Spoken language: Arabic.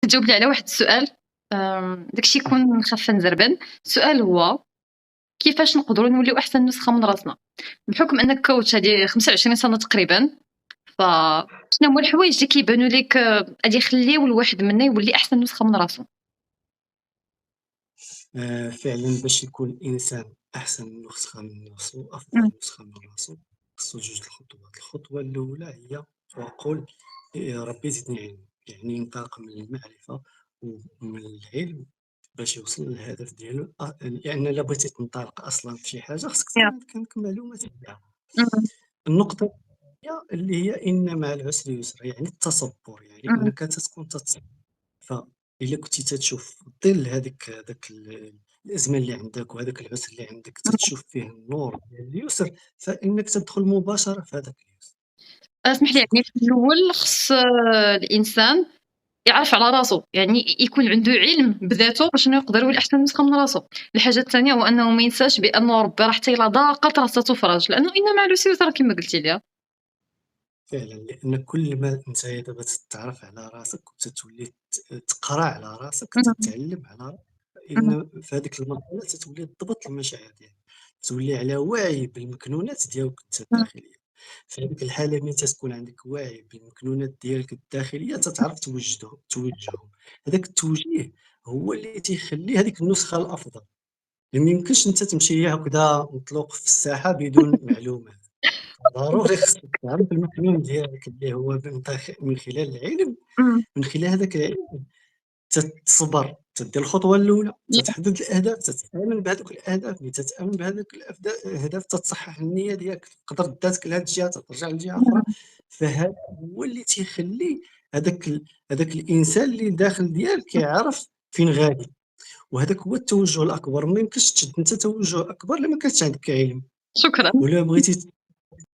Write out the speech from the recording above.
تجاوب لي على واحد السؤال. داك الشي يكون خفّا نزربن. السؤال هو كيفاش نقدروا نوليو أحسن نسخة من راسنا؟ بحكم أنك coach هادي 25 سنة تقريبًا، فشنو هما الحوايج اللي كيبانوا ليك غادي يخليو الواحد منا يولي أحسن نسخة من راسو؟ فعلًا باش يكون الإنسان أحسن نسخة من راسو، إمم، أفضل نسخة من راسو، خصو جوج الخطوات. الخطوة الأولى هي وقول ربي زدني علما، يعني ينطلق من المعرفة ومن العلم باش يوصل للهدف ديالو. لأن إلا بغيتي تنطلق أصلًا في شي حاجة خصك ياه، تكون عندك معلومات عليها. إمم، النقطة الثانية اللي هي إن مع العسر يسرا، يعني التصبُّر، يعني إمم، أنك تتكون فإلا كنتِ تتشوف في ظِل هاذاك الأزمة اللي عندك وهذاك العسر اللي عندك إمم. تتشوف فيه النور ديال اليسر، فإنك تدخل مباشرة في هذاك اليسر. اسمح لي شكرًا. يعني في الأول خص الإنسان يعرف على راسو، يعني يكون عنده علم بذاته باش إنه يقدر يولي أحسن نسخة من راسو. الحاجة الثانية هو أنه ما ينساش بأنه ربي راه حتى إلا ضاقت راه ستفرج، لأنه إن مع العسر يسرا كما قلتِ لي. فعلًا، لأن كل ما نتايا دابا تتعرف على راسك وتتولي تقرا على راسك، إمم، تتعلم على راسك، إمم، فإن في هذيك المرحلة تتولي تضبط المشاعر ديالك، تولي على وعي بالمكنونات ديالك أنت إمم، الداخلية. في هذيك الحالة ملي تتكون عندك وعي بالمكنونات ديالك الداخلية تتعرف توجّههم. هذاك التوجيه هو اللي تيخلي هذيك النسخة الأفضل. ما يمكنش أنت تمشي هكذا مطلوق في الساحة بدون معلومات. ضروري خصك تعرف المكنون ديالك اللي هو من خلال العلم. إمم، من خلال هذاك العلم تصبر، تدير الخطوة الأولى، ياه، تتحدد الأهداف، تتآمن بهذوك الأهداف. ملي تتآمن بهذوك الأهداف تتصحح النية ديالك، تقدر داتك لهاد الجهة ترجع لجهة أخرى. إمم، فهذا هو اللي تيخلي هذاك الإنسان اللي داخل ديالك كيعرف فين غادي، وهذاك هو التوجه الأكبر. ما يمكنش تشد أنت توجه أكبر إلا ما كانش عندك علم. شكرًا. ولا بغيتي